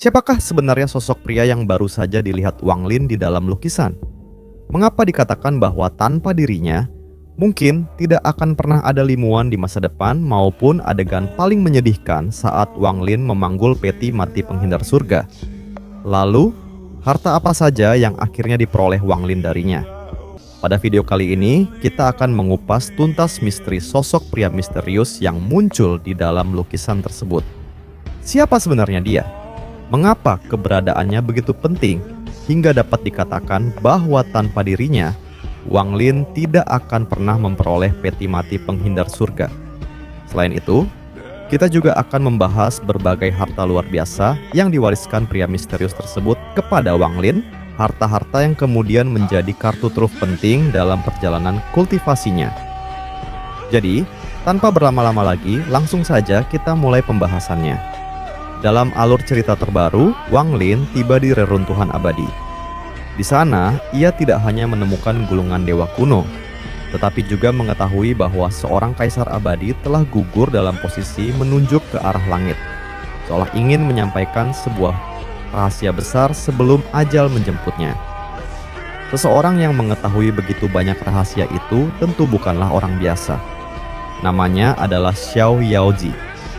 Siapakah sebenarnya sosok pria yang baru saja dilihat Wang Lin di dalam lukisan? Mengapa dikatakan bahwa tanpa dirinya, mungkin tidak akan pernah ada Limuan di masa depan maupun adegan paling menyedihkan saat Wang Lin memanggul peti mati penghindar surga? Lalu, harta apa saja yang akhirnya diperoleh Wang Lin darinya? Pada video kali ini, kita akan mengupas tuntas misteri sosok pria misterius yang muncul di dalam lukisan tersebut. Siapa sebenarnya dia? Mengapa keberadaannya begitu penting hingga dapat dikatakan bahwa tanpa dirinya, Wang Lin tidak akan pernah memperoleh peti mati penghindar surga? Selain itu, kita juga akan membahas berbagai harta luar biasa yang diwariskan pria misterius tersebut kepada Wang Lin, harta-harta yang kemudian menjadi kartu truf penting dalam perjalanan kultivasinya. Jadi, tanpa berlama-lama lagi, langsung saja kita mulai pembahasannya. Dalam alur cerita terbaru, Wang Lin tiba di reruntuhan abadi. Di sana, ia tidak hanya menemukan gulungan dewa kuno, tetapi juga mengetahui bahwa seorang kaisar abadi telah gugur dalam posisi menunjuk ke arah langit, seolah ingin menyampaikan sebuah rahasia besar sebelum ajal menjemputnya. Seseorang yang mengetahui begitu banyak rahasia itu tentu bukanlah orang biasa. Namanya adalah Xiao Yaozi,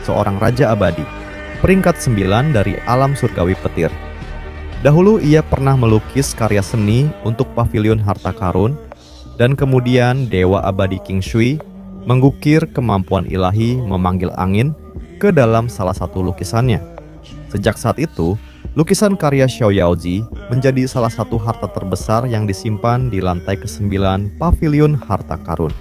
seorang raja abadi, peringkat 9 dari alam surgawi petir. Dahulu ia pernah melukis karya seni untuk pavilion harta karun, dan kemudian dewa abadi King Shui menggukir kemampuan ilahi memanggil angin ke dalam salah satu lukisannya. Sejak saat itu, lukisan karya Xiao Yaozi menjadi salah satu harta terbesar yang disimpan di lantai ke-9 pavilion harta karun.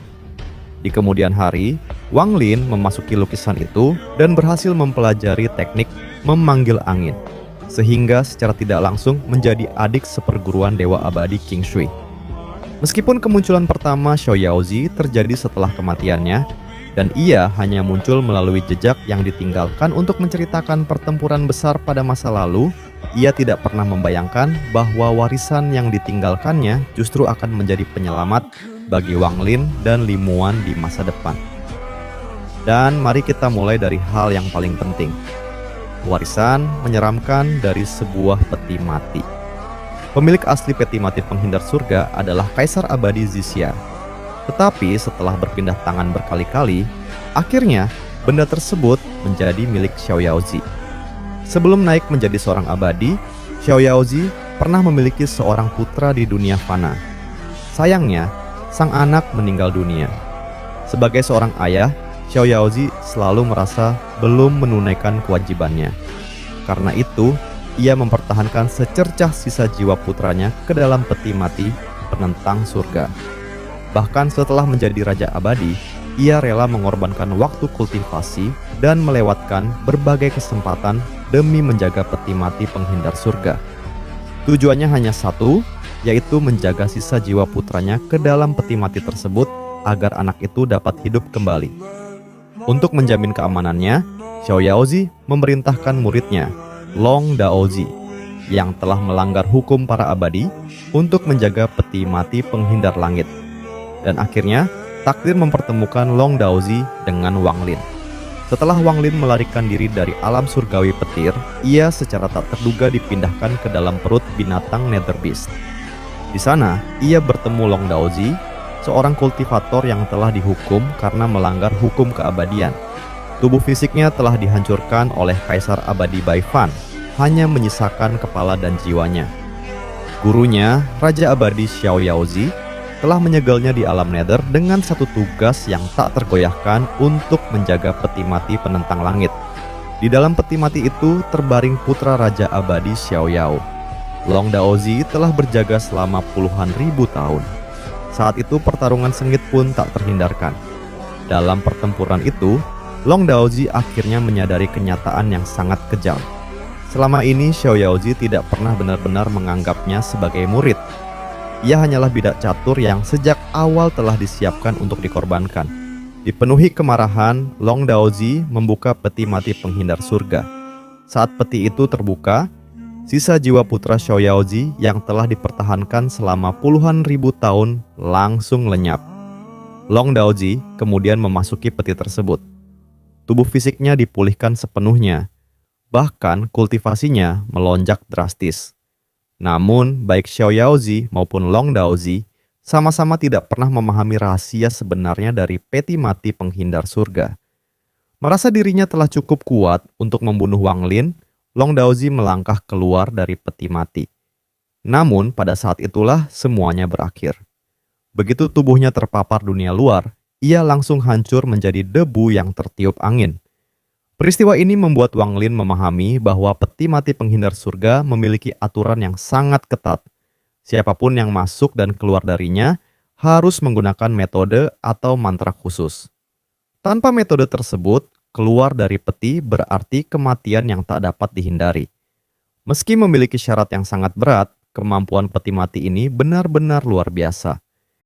Di kemudian hari, Wang Lin memasuki lukisan itu dan berhasil mempelajari teknik memanggil angin, sehingga secara tidak langsung menjadi adik seperguruan dewa abadi King Shui. Meskipun kemunculan pertama Xiao Yaozi terjadi setelah kematiannya, dan ia hanya muncul melalui jejak yang ditinggalkan untuk menceritakan pertempuran besar pada masa lalu, ia tidak pernah membayangkan bahwa warisan yang ditinggalkannya justru akan menjadi penyelamat bagi Wang Lin dan Limuan di masa depan. Dan mari kita mulai dari hal yang paling penting. Warisan menyeramkan dari sebuah peti mati. Pemilik asli peti mati penghindar surga adalah Kaisar Abadi Zixia. Tetapi setelah berpindah tangan berkali-kali, akhirnya benda tersebut menjadi milik Xiao Yaozi. Sebelum naik menjadi seorang abadi, Xiao Yaozi pernah memiliki seorang putra di dunia fana. Sayangnya, sang anak meninggal dunia. Sebagai seorang ayah, Xiao Yaozi selalu merasa belum menunaikan kewajibannya. Karena itu, ia mempertahankan secercah sisa jiwa putranya ke dalam peti mati penentang surga. Bahkan setelah menjadi raja abadi, ia rela mengorbankan waktu kultivasi dan melewatkan berbagai kesempatan demi menjaga peti mati penghindar surga. Tujuannya hanya satu, yaitu menjaga sisa jiwa putranya ke dalam peti mati tersebut agar anak itu dapat hidup kembali. Untuk menjamin keamanannya, Xiao Yaozi memerintahkan muridnya, Long Daozi, yang telah melanggar hukum para abadi untuk menjaga peti mati penghindar langit. Dan akhirnya, takdir mempertemukan Long Daozi dengan Wang Lin. Setelah Wang Lin melarikan diri dari alam surgawi petir, ia secara tak terduga dipindahkan ke dalam perut binatang Nether Beast. Di sana, ia bertemu Long Daozi, seorang kultivator yang telah dihukum karena melanggar hukum keabadian. Tubuh fisiknya telah dihancurkan oleh Kaisar Abadi Bai Fan, hanya menyisakan kepala dan jiwanya. Gurunya, Raja Abadi Xiao Yaozi, telah menyegalnya di alam Nether dengan satu tugas yang tak tergoyahkan untuk menjaga peti mati penentang langit. Di dalam peti mati itu terbaring putra Raja Abadi Xiao Yao. Long Daozi telah berjaga selama puluhan ribu tahun. Saat itu pertarungan sengit pun tak terhindarkan. Dalam pertempuran itu, Long Daozi akhirnya menyadari kenyataan yang sangat kejam. Selama ini Xiao Yaozi tidak pernah benar-benar menganggapnya sebagai murid. Ia hanyalah bidak catur yang sejak awal telah disiapkan untuk dikorbankan. Dipenuhi kemarahan, Long Daozi membuka peti mati penghindar surga. Saat peti itu terbuka, sisa jiwa putra Xiao Yaozi yang telah dipertahankan selama puluhan ribu tahun langsung lenyap. Long Daozi kemudian memasuki peti tersebut. Tubuh fisiknya dipulihkan sepenuhnya. Bahkan kultivasinya melonjak drastis. Namun, baik Xiao Yaozi maupun Long Daozi sama-sama tidak pernah memahami rahasia sebenarnya dari peti mati penghindar surga. Merasa dirinya telah cukup kuat untuk membunuh Wang Lin, Long Daozi melangkah keluar dari peti mati. Namun, pada saat itulah semuanya berakhir. Begitu tubuhnya terpapar dunia luar, ia langsung hancur menjadi debu yang tertiup angin. Peristiwa ini membuat Wang Lin memahami bahwa peti mati penghindar surga memiliki aturan yang sangat ketat. Siapapun yang masuk dan keluar darinya harus menggunakan metode atau mantra khusus. Tanpa metode tersebut, keluar dari peti berarti kematian yang tak dapat dihindari. Meski memiliki syarat yang sangat berat, kemampuan peti mati ini benar-benar luar biasa.